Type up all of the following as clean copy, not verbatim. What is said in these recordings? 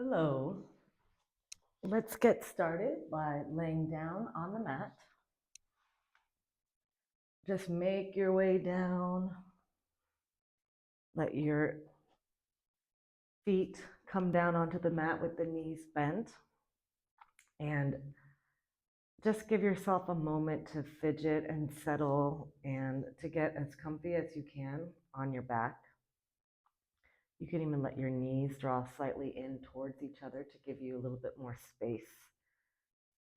Hello. Let's get started by laying down on the mat. Just make your way down. Let your feet come down onto the mat with the knees bent. And just give yourself a moment to fidget and settle and to get as comfy as you can on your back. You can even let your knees draw slightly in towards each other to give you a little bit more space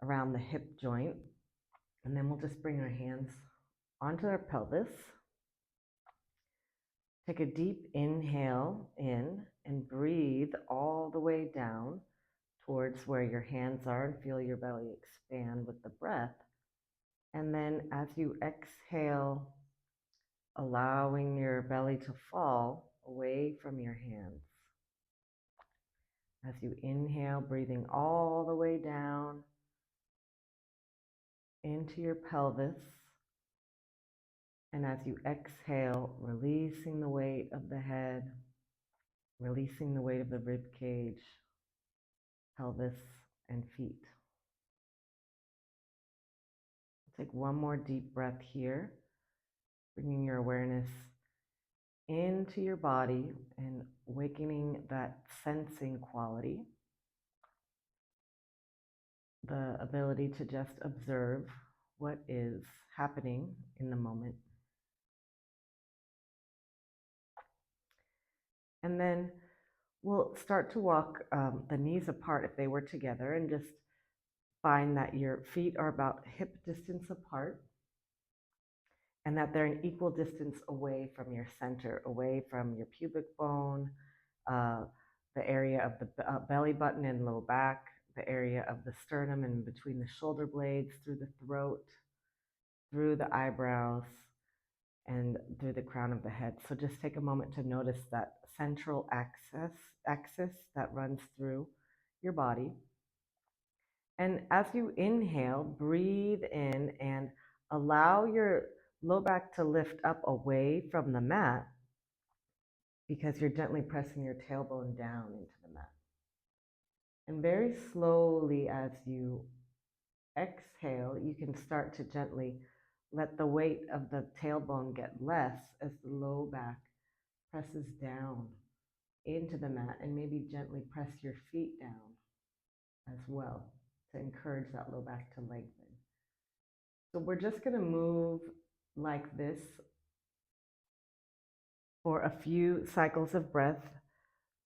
around the hip joint. And then we'll just bring our hands onto our pelvis. Take a deep inhale in and breathe all the way down towards where your hands are and feel your belly expand with the breath. And then as you exhale, allowing your belly to fall away from your hands. As you inhale, breathing all the way down into your pelvis. And as you exhale, releasing the weight of the head, releasing the weight of the rib cage, pelvis, and feet. Take one more deep breath here, bringing your awareness into your body and awakening that sensing quality, the ability to just observe what is happening in the moment. And then we'll start to walk the knees apart if they were together, and just find that your feet are about hip distance apart and that they're an equal distance away from your center, away from your pubic bone, the area of the belly button and low back, the area of the sternum and between the shoulder blades, through the throat, through the eyebrows, and through the crown of the head. So just take a moment to notice that central axis that runs through your body. And as you inhale, breathe in and allow your low back to lift up away from the mat, because you're gently pressing your tailbone down into the mat. And very slowly, as you exhale, you can start to gently let the weight of the tailbone get less as the low back presses down into the mat, and maybe gently press your feet down as well to encourage that low back to lengthen. So we're just going to move like this for a few cycles of breath,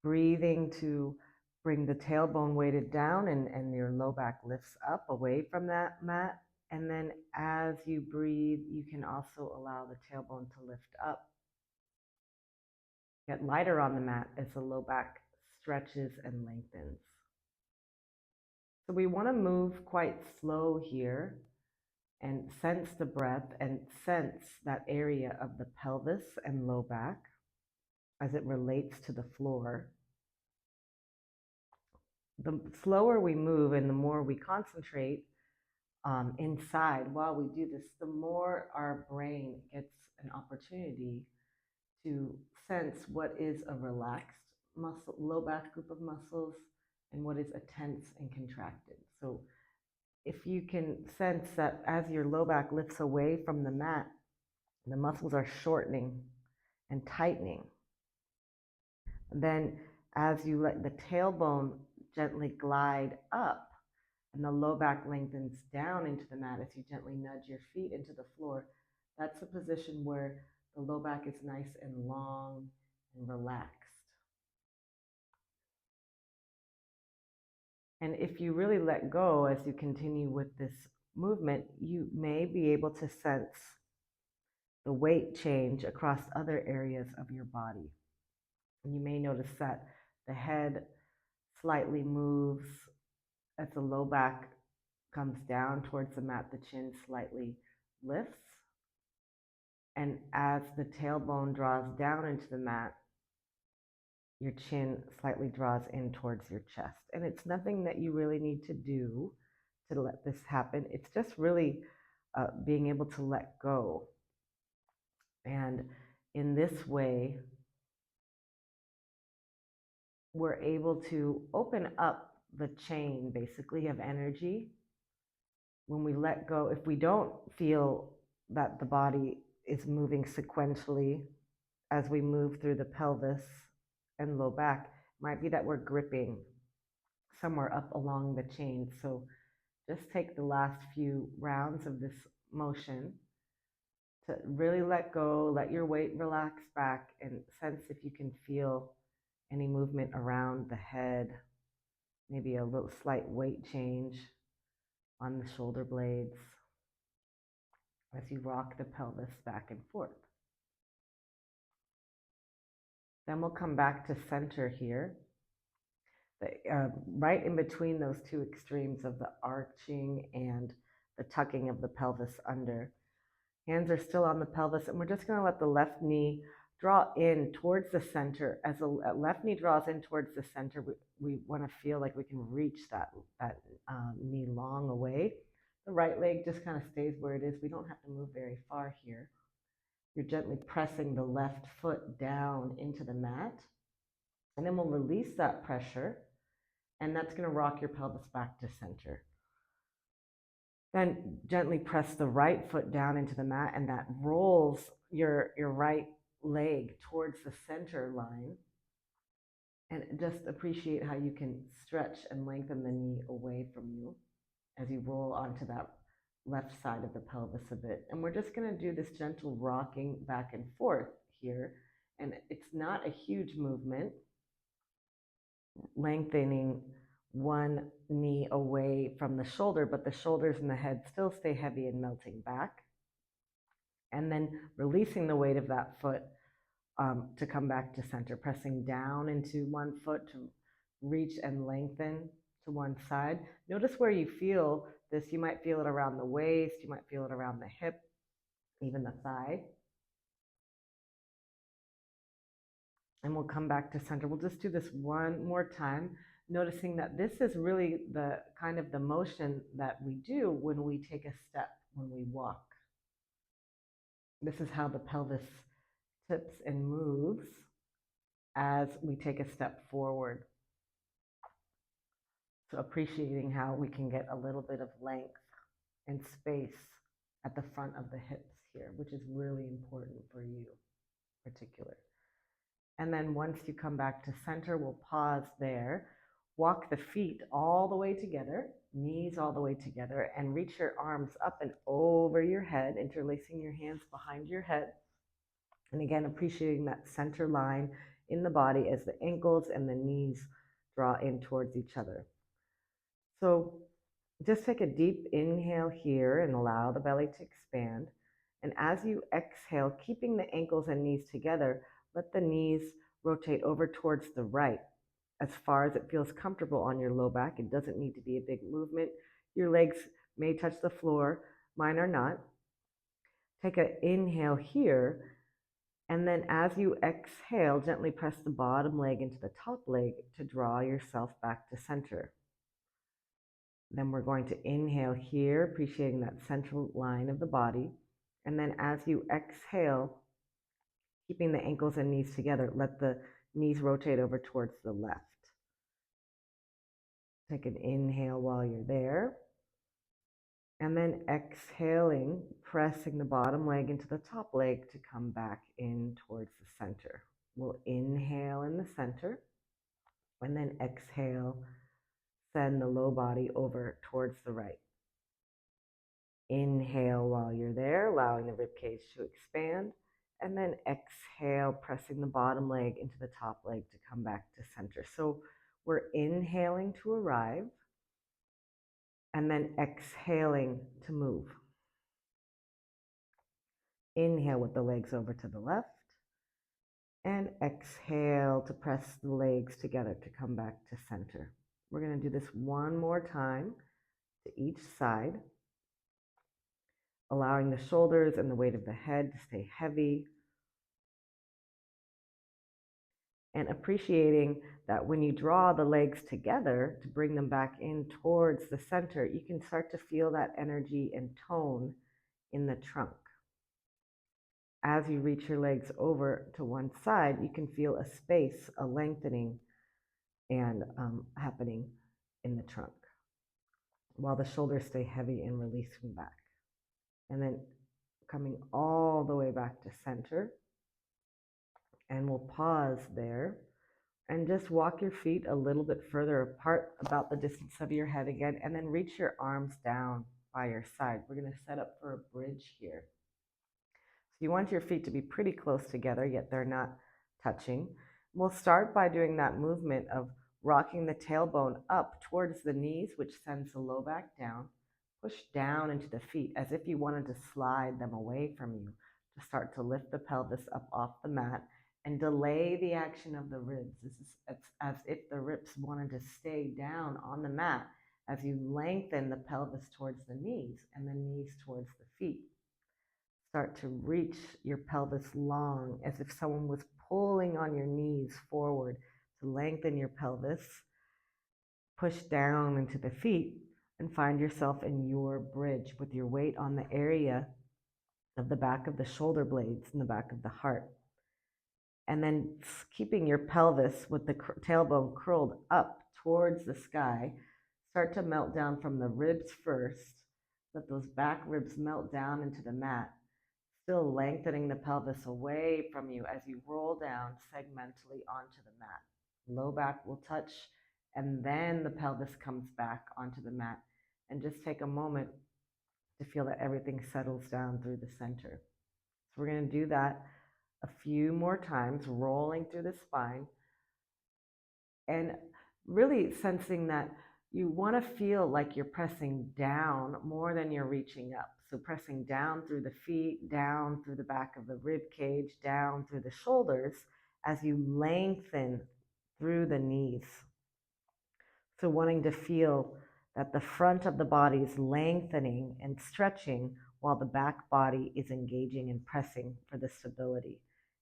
breathing to bring the tailbone weighted down and your low back lifts up away from that mat. And then as you breathe, you can also allow the tailbone to lift up, get lighter on the mat as the low back stretches and lengthens. So we want to move quite slow here and sense the breath and sense that area of the pelvis and low back as it relates to the floor. The slower we move and the more we concentrate inside while we do this, the more our brain gets an opportunity to sense what is a relaxed muscle, low back group of muscles, and what is a tense and contracted. So if you can sense that as your low back lifts away from the mat, the muscles are shortening and tightening. Then as you let the tailbone gently glide up and the low back lengthens down into the mat as you gently nudge your feet into the floor, that's a position where the low back is nice and long and relaxed. And if you really let go as you continue with this movement, you may be able to sense the weight change across other areas of your body. And you may notice that the head slightly moves as the low back comes down towards the mat, the chin slightly lifts. And as the tailbone draws down into the mat, your chin slightly draws in towards your chest. And it's nothing that you really need to do to let this happen. It's just really being able to let go. And in this way, we're able to open up the chain basically of energy when we let go. If we don't feel that the body is moving sequentially as we move through the pelvis and low back, it might be that we're gripping somewhere up along the chain. So just take the last few rounds of this motion to really let go, let your weight relax back, and sense if you can feel any movement around the head, maybe a little slight weight change on the shoulder blades as you rock the pelvis back and forth. Then we'll come back to center here, right in between those two extremes of the arching and the tucking of the pelvis under. Hands are still on the pelvis, and we're just going to let the left knee draw in towards the center. As the left knee draws in towards the center, we want to feel like we can reach that knee long away. The right leg just kind of stays where it is. We don't have to move very far here. You're gently pressing the left foot down into the mat, and then we'll release that pressure, and that's going to rock your pelvis back to center. Then gently press the right foot down into the mat, and that rolls your right leg towards the center line. And just appreciate how you can stretch and lengthen the knee away from you as you roll onto that left side of the pelvis a bit. And we're just going to do this gentle rocking back and forth here. And it's not a huge movement, lengthening one knee away from the shoulder, but the shoulders and the head still stay heavy and melting back. And then releasing the weight of that foot to come back to center, pressing down into one foot to reach and lengthen to one side. Notice where you feel this. You might feel it around the waist, you might feel it around the hip, even the thigh. And we'll come back to center. We'll just do this one more time, noticing that this is really the kind of the motion that we do when we take a step, when we walk. This is how the pelvis tips and moves as we take a step forward. So appreciating how we can get a little bit of length and space at the front of the hips here, which is really important for you in particular. And then once you come back to center, we'll pause there. Walk the feet all the way together, knees all the way together, and reach your arms up and over your head, interlacing your hands behind your head. And again, appreciating that center line in the body as the ankles and the knees draw in towards each other. So just take a deep inhale here and allow the belly to expand. And as you exhale, keeping the ankles and knees together, let the knees rotate over towards the right as far as it feels comfortable on your low back. It doesn't need to be a big movement. Your legs may touch the floor, mine are not. Take an inhale here, and then as you exhale, gently press the bottom leg into the top leg to draw yourself back to center. Then we're going to inhale here, appreciating that central line of the body. And then as you exhale, keeping the ankles and knees together, let the knees rotate over towards the left. Take an inhale while you're there. And then exhaling, pressing the bottom leg into the top leg to come back in towards the center. We'll inhale in the center, and then exhale, send the low body over towards the right. Inhale while you're there, allowing the ribcage to expand, and then exhale, pressing the bottom leg into the top leg to come back to center. So we're inhaling to arrive, and then exhaling to move. Inhale with the legs over to the left, and exhale to press the legs together to come back to center. We're going to do this one more time to each side, allowing the shoulders and the weight of the head to stay heavy, and appreciating that when you draw the legs together to bring them back in towards the center, you can start to feel that energy and tone in the trunk. As you reach your legs over to one side, you can feel a space, a lengthening and happening in the trunk, while the shoulders stay heavy and releasing back. And then coming all the way back to center. And we'll pause there and just walk your feet a little bit further apart, about the distance of your head again, and then reach your arms down by your side. We're going to set up for a bridge here. So you want your feet to be pretty close together, yet they're not touching. We'll start by doing that movement of rocking the tailbone up towards the knees, which sends the low back down. Push down into the feet as if you wanted to slide them away from you, to start to lift the pelvis up off the mat and delay the action of the ribs. It's as if the ribs wanted to stay down on the mat as you lengthen the pelvis towards the knees and the knees towards the feet. Start to reach your pelvis long, as if someone was pulling on your knees forward to lengthen your pelvis. Push down into the feet and find yourself in your bridge with your weight on the area of the back of the shoulder blades and the back of the heart. And then keeping your pelvis with the tailbone curled up towards the sky, start to melt down from the ribs first. Let those back ribs melt down into the mat, still lengthening the pelvis away from you as you roll down segmentally onto the mat. Low back will touch, and then the pelvis comes back onto the mat. And just take a moment to feel that everything settles down through the center. So we're going to do that a few more times, rolling through the spine, and really sensing that you want to feel like you're pressing down more than you're reaching up. So pressing down through the feet, down through the back of the rib cage, down through the shoulders as you lengthen through the knees. So wanting to feel that the front of the body is lengthening and stretching while the back body is engaging and pressing for the stability.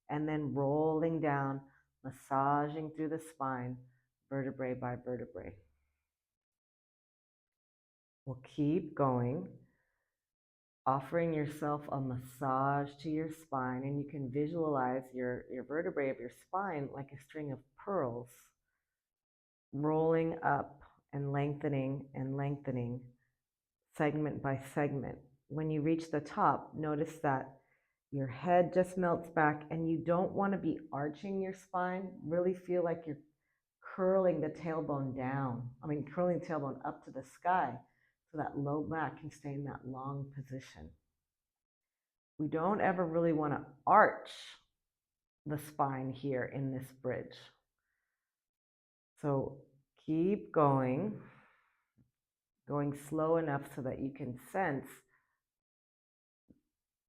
And then rolling down, massaging through the spine, vertebrae by vertebrae. We'll keep going, offering yourself a massage to your spine, and you can visualize your vertebrae of your spine like a string of pearls, rolling up and lengthening, segment by segment. When you reach the top, notice that your head just melts back, and you don't want to be arching your spine. Really feel like you're curling the tailbone down. Curling the tailbone up to the sky so that low back can stay in that long position. We don't ever really want to arch the spine here in this bridge. So keep going slow enough so that you can sense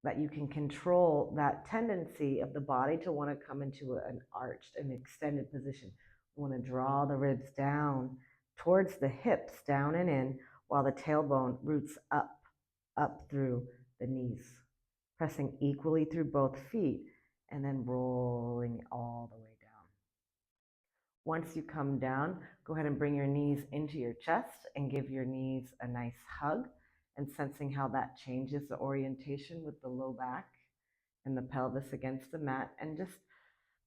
that you can control that tendency of the body to want to come into an arched and extended position. We want to draw the ribs down towards the hips, down and in, while the tailbone roots up through the knees, pressing equally through both feet, and then rolling all the way down. Once you come down, go ahead and bring your knees into your chest and give your knees a nice hug, and sensing how that changes the orientation with the low back and the pelvis against the mat. And just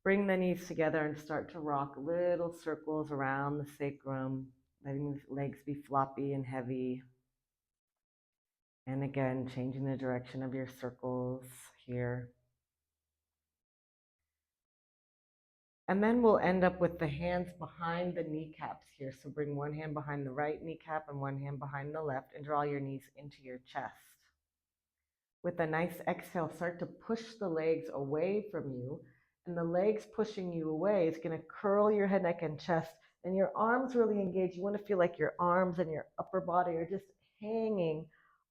bring the knees together and start to rock little circles around the sacrum, letting the legs be floppy and heavy. And again, changing the direction of your circles here. And then we'll end up with the hands behind the kneecaps here. So bring one hand behind the right kneecap and one hand behind the left, and draw your knees into your chest. With a nice exhale, start to push the legs away from you. And the legs pushing you away is going to curl your head, neck, and chest. And your arms really engage. You want to feel like your arms and your upper body are just hanging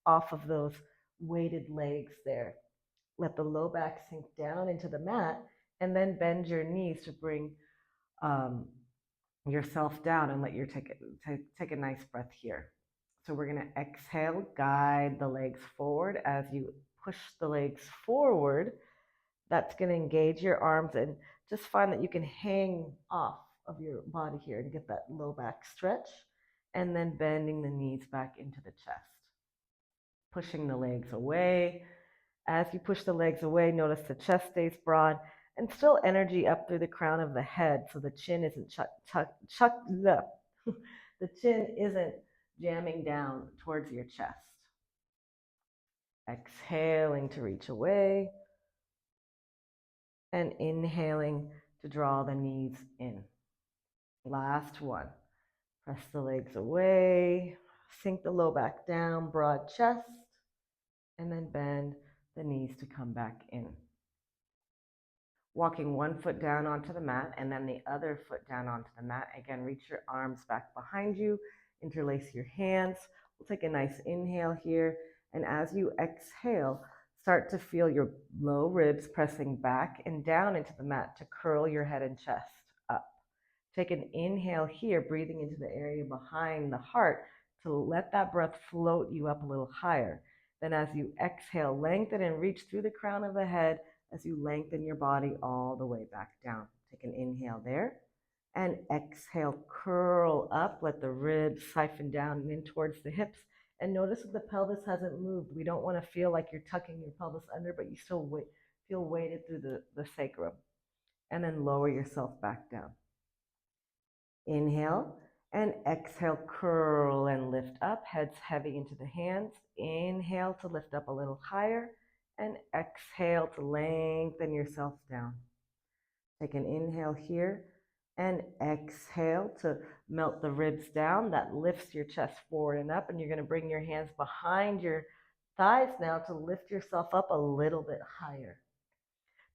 off of those weighted legs there. Let the low back sink down into the mat, and then bend your knees to bring yourself down, and let you take a nice breath here. So we're going to exhale, guide the legs forward. As you push the legs forward, that's going to engage your arms, and just find that you can hang off of your body here and get that low back stretch, and then bending the knees back into the chest. Pushing the legs away. As you push the legs away, notice the chest stays broad, and still energy up through the crown of the head so the chin isn't the chin isn't jamming down towards your chest. Exhaling to reach away and inhaling to draw the knees in. Last one. Press the legs away, sink the low back down, broad chest, and then bend the knees to come back in. Walking one foot down onto the mat and then the other foot down onto the mat. Again, reach your arms back behind you, interlace your hands. We'll take a nice inhale here, and as you exhale, start to feel your low ribs pressing back and down into the mat to curl your head and chest up. Take an inhale here, breathing into the area behind the heart to let that breath float you up a little higher. Then as you exhale, lengthen and reach through the crown of the head as you lengthen your body all the way back down. Take an inhale there and exhale, curl up, let the ribs siphon down and in towards the hips. And notice that the pelvis hasn't moved. We don't want to feel like you're tucking your pelvis under, but you still feel weighted through the sacrum. And then lower yourself back down. Inhale and exhale, curl and lift up, heads heavy into the hands. Inhale to lift up a little higher and exhale to lengthen yourself down. Take an inhale here and exhale to melt the ribs down. That lifts your chest forward and up, and you're going to bring your hands behind your thighs now to lift yourself up a little bit higher.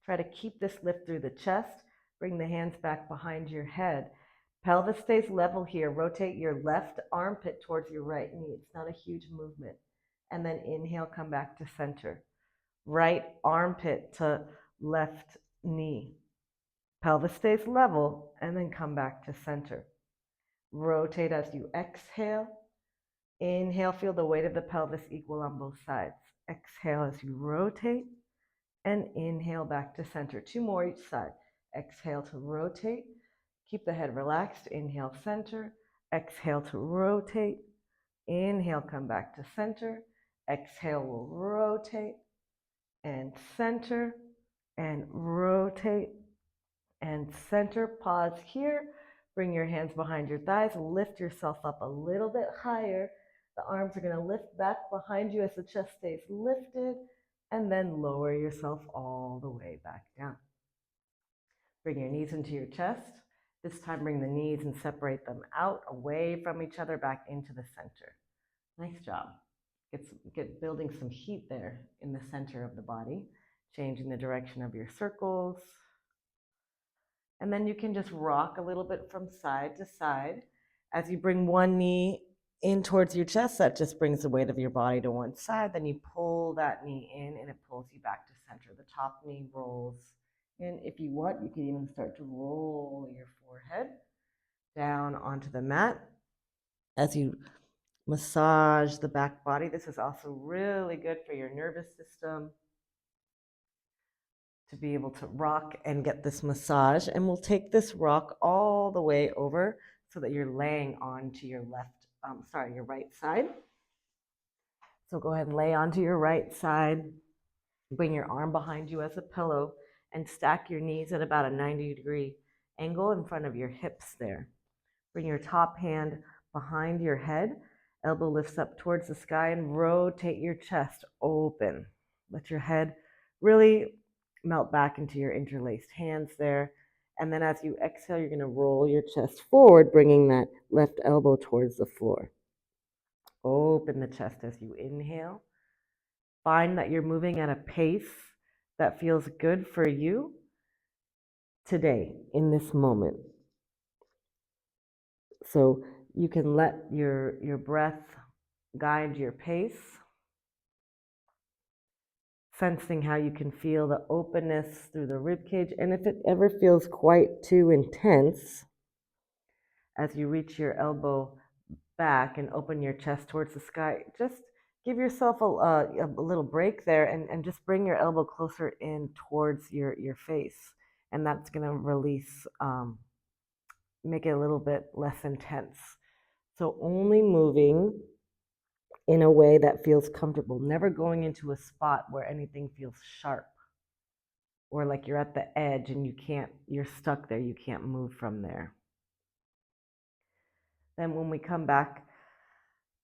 Try to keep this lift through the chest. Bring the hands back behind your head. Pelvis stays level here. Rotate your left armpit towards your right knee. It's not a huge movement. And then inhale, come back to center. Right armpit to left knee. Pelvis stays level, and then come back to center. Rotate as you exhale. Inhale, feel the weight of the pelvis equal on both sides. Exhale as you rotate, and inhale back to center. Two more each side. Exhale to rotate. Keep the head relaxed. Inhale, center. Exhale to rotate. Inhale, come back to center. Exhale, will rotate and center and rotate and center. Pause here. Bring your hands behind your thighs. Lift yourself up a little bit higher. The arms are going to lift back behind you as the chest stays lifted, and then lower yourself all the way back down. Bring your knees into your chest. This time bring the knees and separate them out, away from each other, back into the center. Nice job. Get building some heat there in the center of the body, changing the direction of your circles. And then you can just rock a little bit from side to side. As you bring one knee in towards your chest, that just brings the weight of your body to one side. Then you pull that knee in and it pulls you back to center. The top knee rolls in. If you want, you can even start to roll your forehead down onto the mat as you massage the back body. This is also really good for your nervous system, to be able to rock and get this massage. And we'll take this rock all the way over so that you're laying onto your your right side. So go ahead and lay onto your right side. Bring your arm behind you as a pillow and stack your knees at about a 90-degree angle in front of your hips there. Bring your top hand behind your head. Elbow lifts up towards the sky and rotate your chest open. Let your head really melt back into your interlaced hands there. And then as you exhale, you're going to roll your chest forward, bringing that left elbow towards the floor. Open the chest as you inhale. Find that you're moving at a pace that feels good for you today, in this moment. So you can let your breath guide your pace, sensing how you can feel the openness through the ribcage. And if it ever feels quite too intense, as you reach your elbow back and open your chest towards the sky, just give yourself a little break there and just bring your elbow closer in towards your face. And that's going to release, make it a little bit less intense. So only moving in a way that feels comfortable, never going into a spot where anything feels sharp or like you're at the edge and you're stuck there, you can't move from there. Then when we come back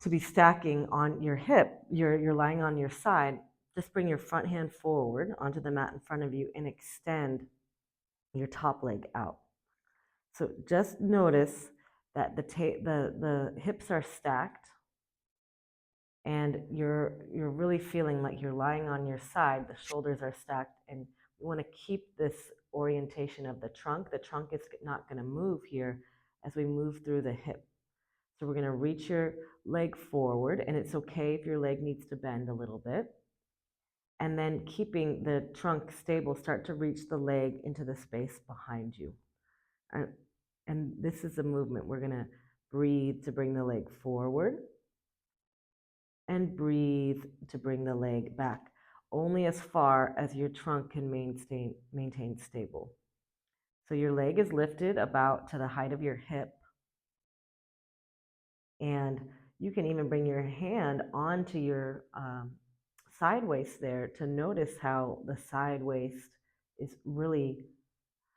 to be stacking on your hip, you're lying on your side, just bring your front hand forward onto the mat in front of you and extend your top leg out. So just notice that the hips are stacked and you're really feeling like you're lying on your side, the shoulders are stacked, and we want to keep this orientation of the trunk. The trunk is not going to move here as we move through the hip. So we're going to reach your leg forward, and it's okay if your leg needs to bend a little bit. And then keeping the trunk stable, start to reach the leg into the space behind you. And this is a movement. We're going to breathe to bring the leg forward and breathe to bring the leg back, only as far as your trunk can maintain stable. So your leg is lifted about to the height of your hip, and you can even bring your hand onto your side waist there to notice how the side waist is really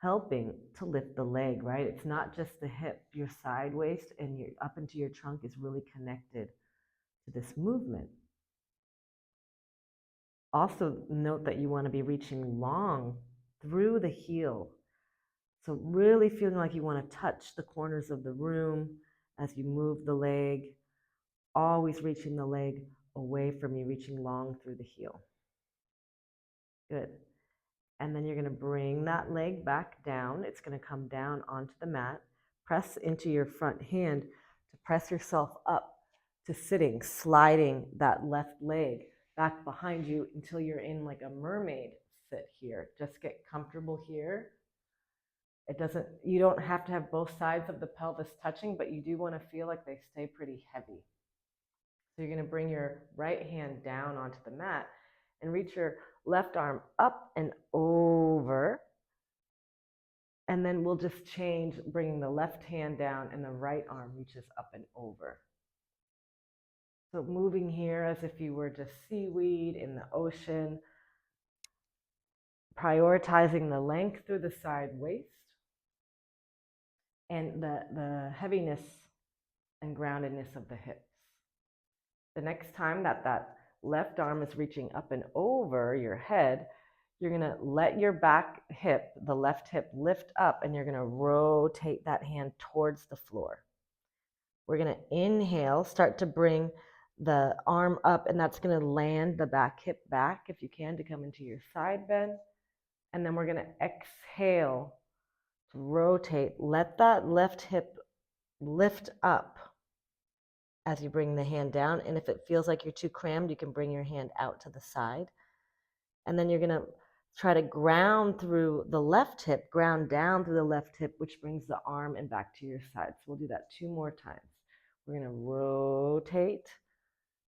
helping to lift the leg, right? It's not just the hip, your side waist and your up into your trunk is really connected to this movement. Also note that you want to be reaching long through the heel. So really feeling like you want to touch the corners of the room as you move the leg, always reaching the leg away from you, reaching long through the heel. Good. And then you're going to bring that leg back down. It's going to come down onto the mat. Press into your front hand to press yourself up to sitting, sliding that left leg back behind you until you're in like a mermaid sit here. Just get comfortable here. You don't have to have both sides of the pelvis touching, but you do want to feel like they stay pretty heavy. So you're going to bring your right hand down onto the mat and reach your left arm up and over. And then we'll just change, bringing the left hand down and the right arm reaches up and over. So moving here as if you were just seaweed in the ocean, prioritizing the length through the side waist and the heaviness and groundedness of the hips. The next time that left arm is reaching up and over your head, you're going to let your back hip, the left hip, lift up, and you're going to rotate that hand towards the floor. We're going to inhale, start to bring the arm up, and that's going to land the back hip back, if you can, to come into your side bend. And then we're going to exhale to rotate. Let that left hip lift up as you bring the hand down. And if it feels like you're too crammed, you can bring your hand out to the side. And then you're going to try to ground through the left hip, ground down through the left hip, which brings the arm and back to your side. So we'll do that 2 more times. We're going to rotate,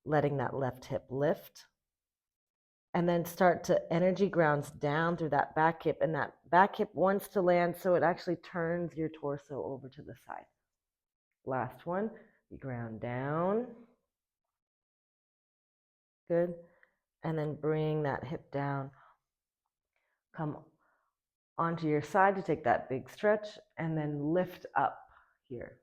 letting that left hip lift. And then start to energy grounds down through that back hip. And that back hip wants to land, so it actually turns your torso over to the side. Last one, you ground down. Good. And then bring that hip down. Come onto your side to take that big stretch, and then lift up here.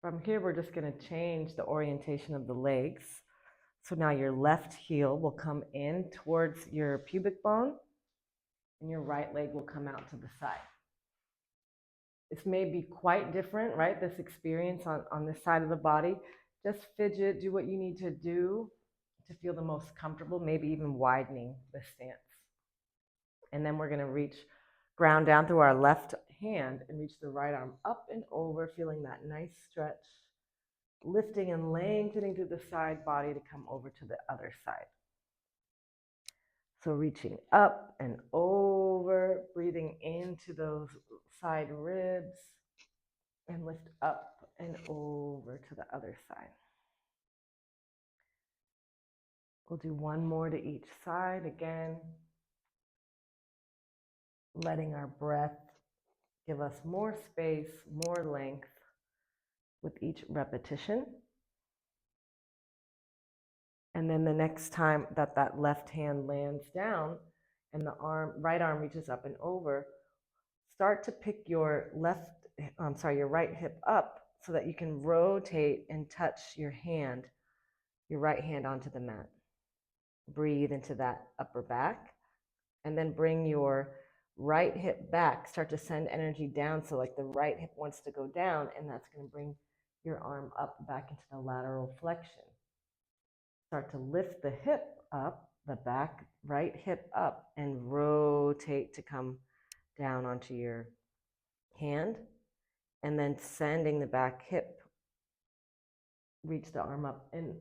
From here, we're just going to change the orientation of the legs. So now your left heel will come in towards your pubic bone, and your right leg will come out to the side. This may be quite different, right? This experience on this side of the body. Just fidget, do what you need to do to feel the most comfortable, maybe even widening the stance. And then we're going to ground down through our left hand and reach the right arm up and over, feeling that nice stretch, lifting and lengthening through the side body to come over to the other side. So reaching up and over, breathing into those side ribs, and lift up and over to the other side. We'll do 1 more to each side again, letting our breath give us more space, more length with each repetition. And then the next time that left hand lands down and the right arm reaches up and over, start to pick your your right hip up so that you can rotate and touch your right hand onto the mat. Breathe into that upper back, and then bring your right hip back. Start to send energy down, so like the right hip wants to go down, and that's going to bring your arm up back into the lateral flexion. Start to lift the hip up, the back right hip up, and rotate to come down onto your hand, and then sending the back hip, reach the arm up. And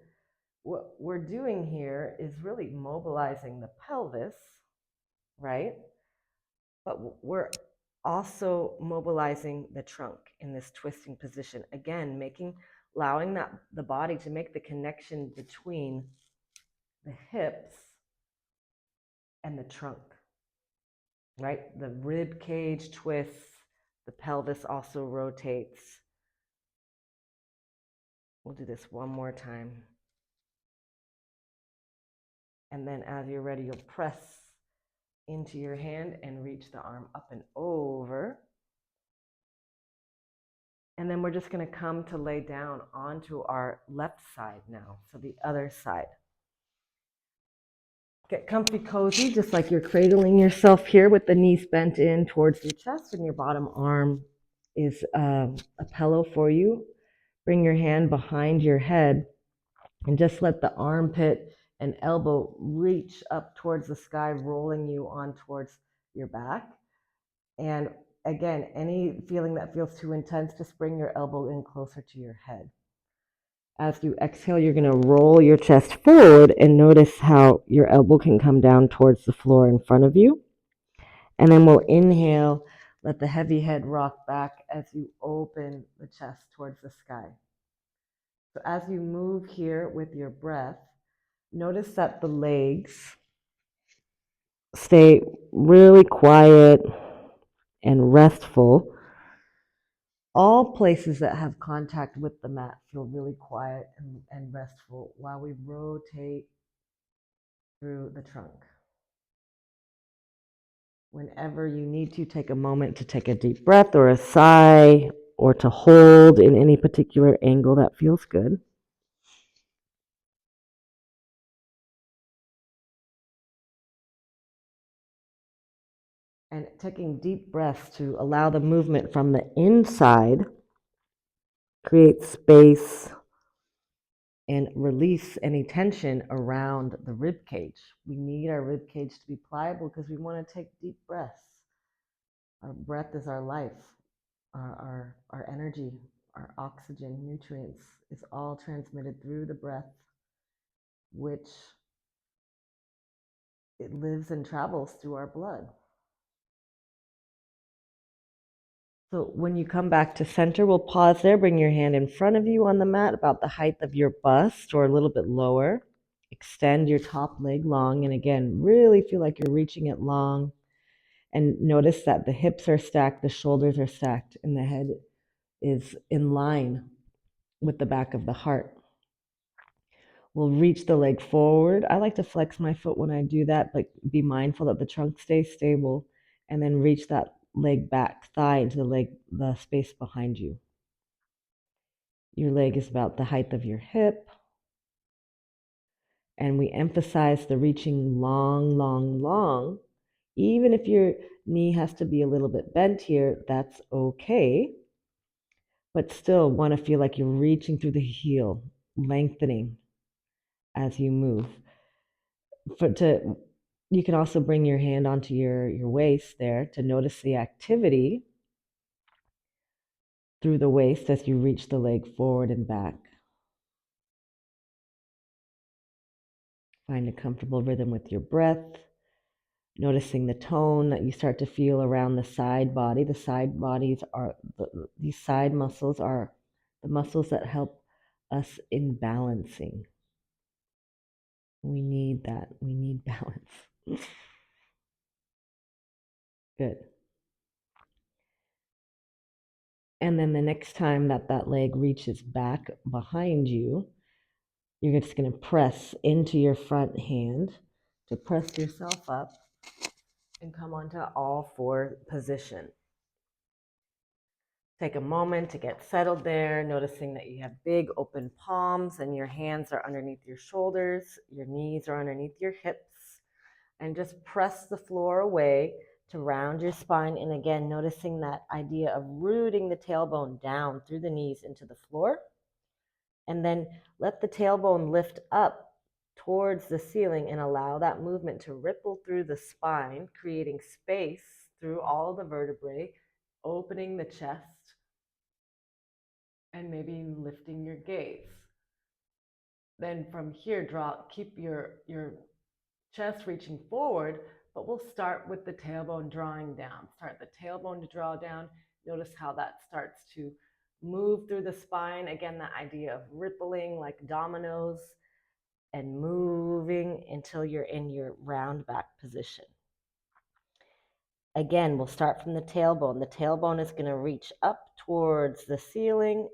what we're doing here is really mobilizing the pelvis, right? But we're also mobilizing the trunk in this twisting position. Again, allowing the body to make the connection between the hips and the trunk, right? The rib cage twists, the pelvis also rotates. We'll do this one more time. And then as you're ready, you'll press into your hand and reach the arm up and over. And then we're just going to come to lay down onto our left side now, so the other side. Get comfy, cozy, just like you're cradling yourself here with the knees bent in towards your chest, and your bottom arm is a pillow for you. Bring your hand behind your head and just let the armpit and elbow reach up towards the sky, rolling you on towards your back. And again, any feeling that feels too intense, just bring your elbow in closer to your head. As you exhale, you're going to roll your chest forward and notice how your elbow can come down towards the floor in front of you. And then we'll inhale, let the heavy head rock back as you open the chest towards the sky. So as you move here with your breath, notice that the legs stay really quiet and restful. All places that have contact with the mat feel really quiet and restful while we rotate through the trunk. Whenever you need to, take a moment to take a deep breath or a sigh, or to hold in any particular angle that feels good. And taking deep breaths to allow the movement from the inside, create space and release any tension around the rib cage. We need our rib cage to be pliable because we want to take deep breaths. Our breath is our life, our energy, our oxygen, nutrients is all transmitted through the breath, which it lives and travels through our blood. So when you come back to center, we'll pause there. Bring your hand in front of you on the mat, about the height of your bust or a little bit lower. Extend your top leg long. And again, really feel like you're reaching it long. And notice that the hips are stacked, the shoulders are stacked, and the head is in line with the back of the heart. We'll reach the leg forward. I like to flex my foot when I do that, but be mindful that the trunk stays stable, and then reach that leg back, thigh into the space behind you. Your leg is about the height of your hip. And we emphasize the reaching long, long, long. Even if your knee has to be a little bit bent here, that's okay. But still want to feel like you're reaching through the heel, lengthening as you move. You can also bring your hand onto your waist there to notice the activity through the waist as you reach the leg forward and back. Find a comfortable rhythm with your breath, noticing the tone that you start to feel around the side body. The side bodies these side muscles are the muscles that help us in balancing. We need that. We need balance. Good. And then the next time that leg reaches back behind you, you're just going to press into your front hand to press yourself up. and come onto all four position. Take a moment to get settled there, noticing that you have big open palms and your hands are underneath your shoulders, your knees are underneath your hips, and just press the floor away to round your spine. And again, noticing that idea of rooting the tailbone down through the knees into the floor. And then let the tailbone lift up towards the ceiling and allow that movement to ripple through the spine, creating space through all the vertebrae, opening the chest, and maybe lifting your gaze. Then from here, keep your chest reaching forward, but we'll start with the tailbone drawing down. Start the tailbone to draw down. Notice how that starts to move through the spine. Again, that idea of rippling like dominoes and moving until you're in your round back position. Again, we'll start from the tailbone. The tailbone is going to reach up towards the ceiling.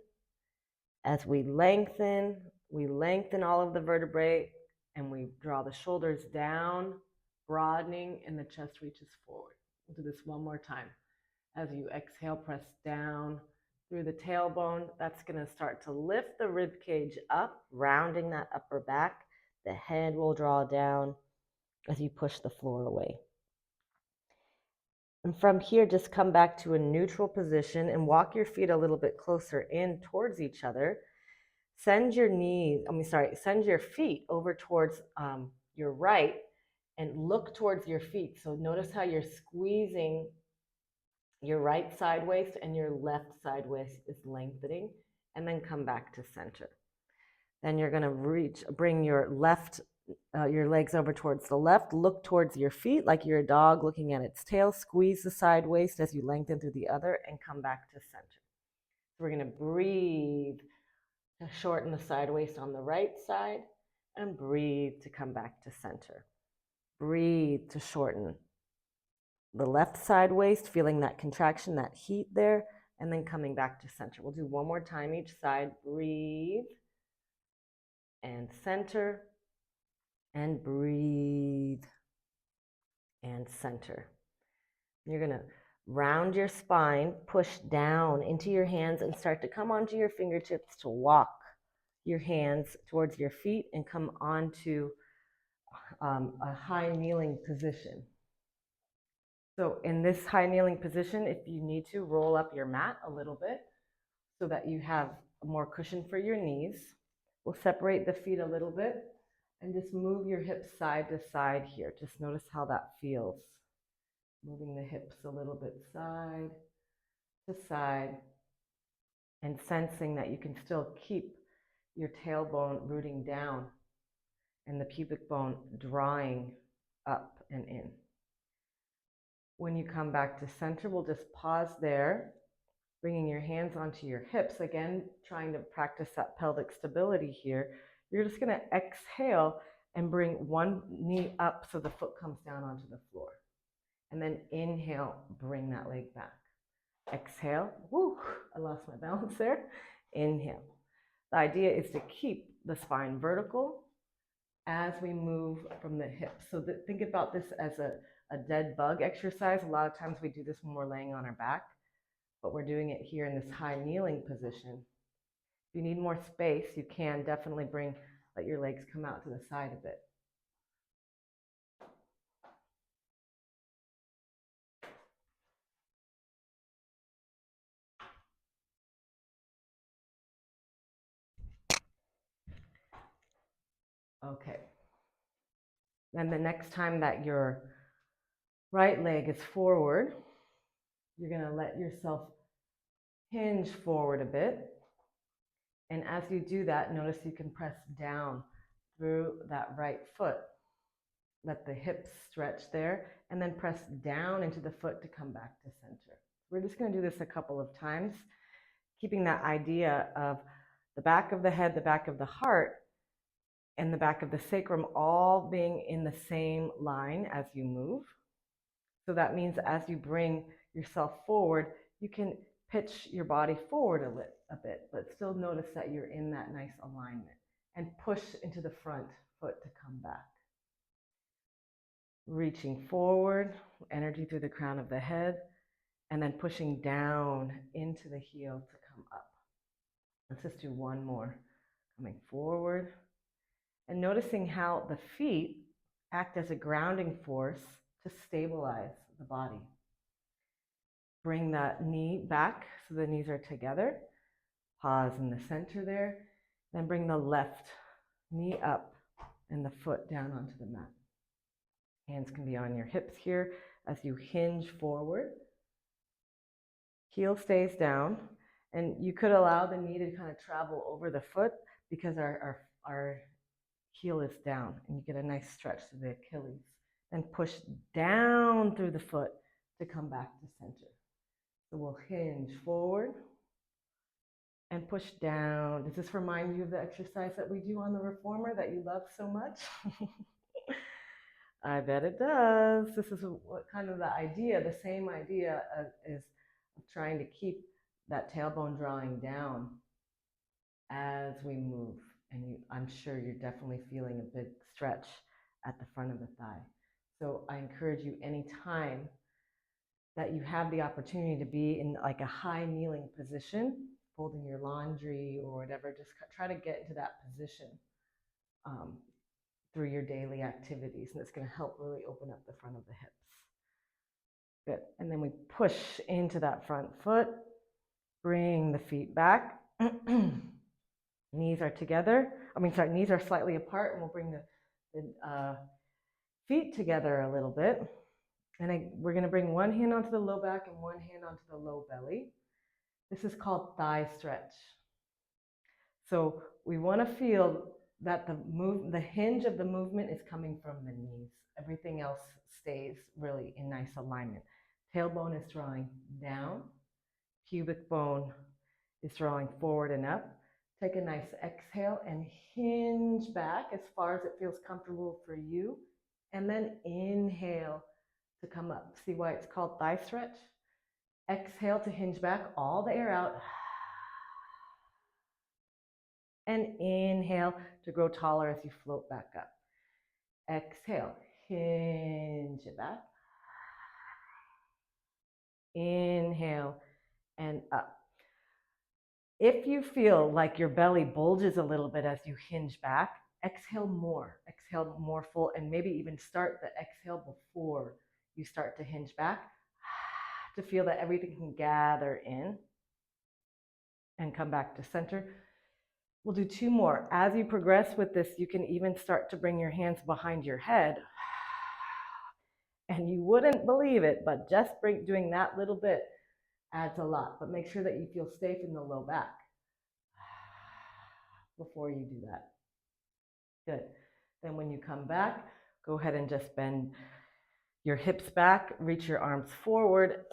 As we lengthen all of the vertebrae and we draw the shoulders down, broadening, and the chest reaches forward. We'll do this one more time. As you exhale, press down through the tailbone. That's going to start to lift the rib cage up, rounding that upper back. The head will draw down as you push the floor away. And from here, just come back to a neutral position and walk your feet a little bit closer in towards each other. Send your feet over towards your right and look towards your feet. So notice how you're squeezing your right side waist and your left side waist is lengthening, and then come back to center. Then you're going to bring your legs over towards the left, look towards your feet like you're a dog looking at its tail, squeeze the side waist as you lengthen through the other, and come back to center. So we're going to breathe to shorten the side waist on the right side, and breathe to come back to center. Breathe to shorten the left side waist, feeling that contraction, that heat there, and then coming back to center. We'll do one more time each side. Breathe and center, and breathe and center. You're going to round your spine, push down into your hands, and start to come onto your fingertips to walk your hands towards your feet and come onto a high kneeling position. So in this high kneeling position, if you need to, roll up your mat a little bit so that you have more cushion for your knees. We'll separate the feet a little bit and just move your hips side to side here. Just notice how that feels. Moving the hips a little bit side to side and sensing that you can still keep your tailbone rooting down and the pubic bone drawing up and in. When you come back to center, we'll just pause there, bringing your hands onto your hips. Again, trying to practice that pelvic stability here. You're just going to exhale and bring one knee up so the foot comes down onto the floor. And then inhale, bring that leg back. Exhale. Woo, I lost my balance there. Inhale. The idea is to keep the spine vertical as we move from the hips. So think about this as a dead bug exercise. A lot of times we do this when we're laying on our back, but we're doing it here in this high kneeling position. If you need more space, you can definitely let your legs come out to the side a bit. Okay. Then the next time that your right leg is forward, you're going to let yourself hinge forward a bit. And as you do that, notice you can press down through that right foot. Let the hips stretch there, and then press down into the foot to come back to center. We're just going to do this a couple of times, keeping that idea of the back of the head, the back of the heart, and the back of the sacrum all being in the same line as you move. So that means as you bring yourself forward, you can pitch your body forward a bit, but still notice that you're in that nice alignment, and push into the front foot to come back. reaching forward, energy through the crown of the head, and then pushing down into the heel to come up. Let's just do one more. Coming forward and noticing how the feet act as a grounding force to stabilize the body. Bring that knee back so the knees are together. Pause in the center there. Then bring the left knee up and the foot down onto the mat. Hands can be on your hips here as you hinge forward. Heel stays down, and you could allow the knee to kind of travel over the foot because our heel is down, and you get a nice stretch to the Achilles. Then push down through the foot to come back to center. So we'll hinge forward and push down. Does this remind you of the exercise that we do on the reformer that you love so much? I bet it does. This is what kind of the idea, the same idea is trying to keep that tailbone drawing down as we move. And I'm sure you're definitely feeling a big stretch at the front of the thigh. So I encourage you anytime that you have the opportunity to be in like a high kneeling position, folding your laundry or whatever, just try to get into that position through your daily activities. And it's going to help really open up the front of the hips. Good. And then we push into that front foot, bring the feet back. Knees are together. Knees are slightly apart, and we'll bring the feet together a little bit. And we're going to bring one hand onto the low back and one hand onto the low belly. This is called thigh stretch. So we want to feel that the hinge of the movement is coming from the knees. Everything else stays really in nice alignment. Tailbone is drawing down. Pubic bone is drawing forward and up. Take a nice exhale and hinge back as far as it feels comfortable for you. And then inhale to come up. See why it's called thigh stretch? Exhale to hinge back, all the air out. And inhale to grow taller as you float back up. Exhale, hinge it back. Inhale and up. If you feel like your belly bulges a little bit as you hinge back, exhale more full, and maybe even start the exhale before you start to hinge back to feel that everything can gather in and come back to center. We'll do two more. As you progress with this, you can even start to bring your hands behind your head. And you wouldn't believe it, but just doing that little bit adds a lot. But make sure that you feel safe in the low back before you do that. Good. Then when you come back, go ahead and just bend your hips back, reach your arms forward,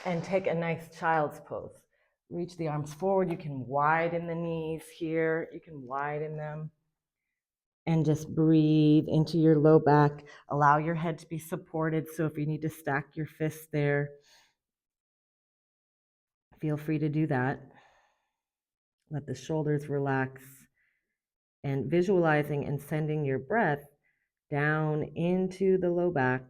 and take a nice child's pose. Reach the arms forward. You can widen the knees here. You can widen them. And just breathe into your low back. Allow your head to be supported. So if you need to stack your fists there, feel free to do that. Let the shoulders relax. And visualizing and sending your breath down into the low back.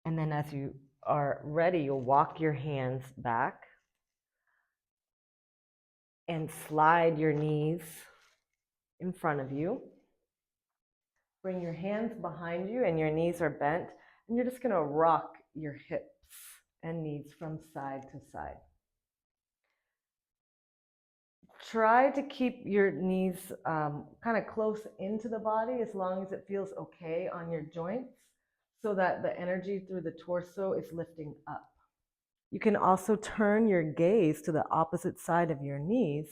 And then as you are ready, you'll walk your hands back and slide your knees in front of you. Bring your hands behind you and your knees are bent. And you're just going to rock your hips and knees from side to side. Try to keep your knees kind of close into the body as long as it feels okay on your joints so that the energy through the torso is lifting up. You can also turn your gaze to the opposite side of your knees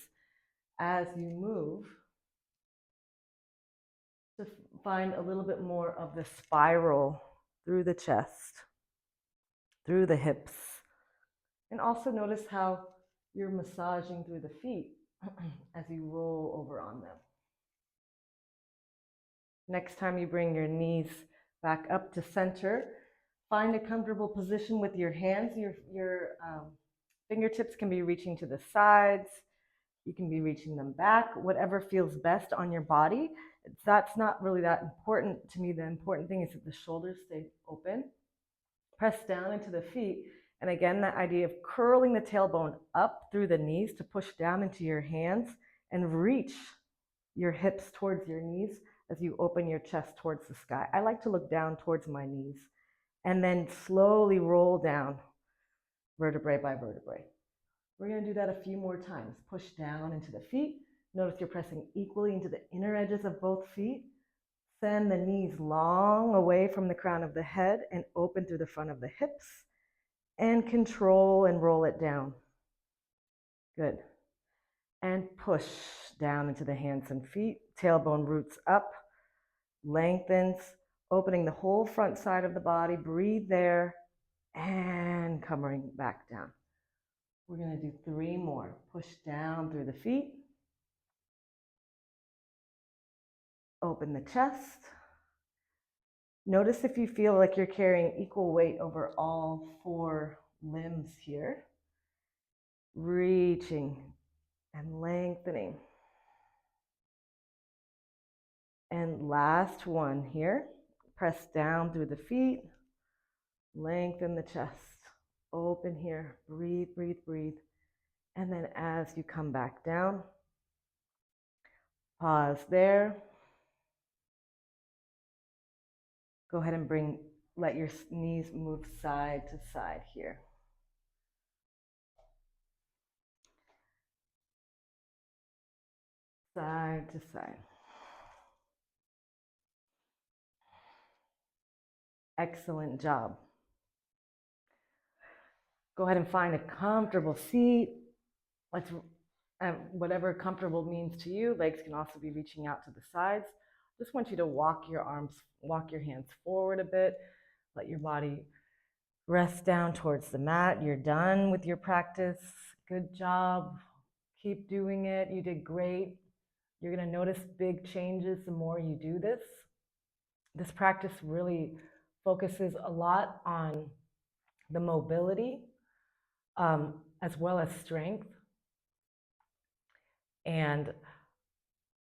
as you move to find a little bit more of the spiral through the chest, through the hips. And also notice how you're massaging through the feet as you roll over on them. Next time you bring your knees back up to center, find a comfortable position with your hands. Your fingertips can be reaching to the sides. You can be reaching them back, whatever feels best on your body. That's not really that important to me. The important thing is that the shoulders stay open. Press down into the feet. And again, that idea of curling the tailbone up through the knees to push down into your hands and reach your hips towards your knees as you open your chest towards the sky. I like to look down towards my knees and then slowly roll down vertebrae by vertebrae. We're going to do that a few more times. Push down into the feet. Notice you're pressing equally into the inner edges of both feet. Send the knees long away from the crown of the head and open through the front of the hips. And control and roll it down. Good. And push down into the hands and feet. Tailbone roots up, lengthens, opening the whole front side of the body. Breathe there and coming back down. We're going to do 3 more. Push down through the feet. Open the chest. Notice if you feel like you're carrying equal weight over all 4 limbs here. Reaching and lengthening. And last one here. Press down through the feet. Lengthen the chest. Open here. Breathe, breathe, breathe. And then as you come back down, pause there. Go ahead and let your knees move side to side here. Side to side. Excellent job. Go ahead and find a comfortable seat. Whatever comfortable means to you. Legs can also be reaching out to the sides. Just want you to walk your hands forward a bit. Let your body rest down towards the mat. You're done with your practice. Good job. Keep doing it. You did great. You're going to notice big changes the more you do this. This practice really focuses a lot on the mobility as well as strength, and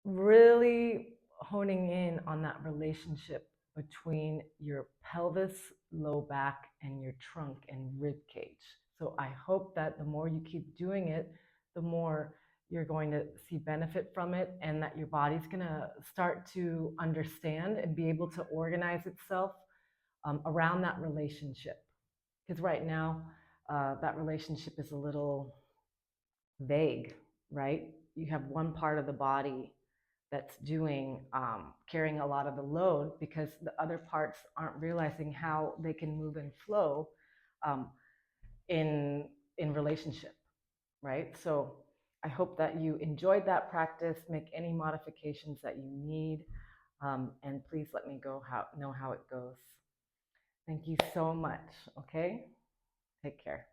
really honing in on that relationship between your pelvis, low back, and your trunk and rib cage. So I hope that the more you keep doing it, the more you're going to see benefit from it, and that your body's going to start to understand and be able to organize itself around that relationship. Because right now, that relationship is a little vague, right? You have one part of the body that's carrying a lot of the load because the other parts aren't realizing how they can move and flow in relationship, right? So I hope that you enjoyed that practice. Make any modifications that you need, and please let me know how it goes. Thank you so much. Okay, take care.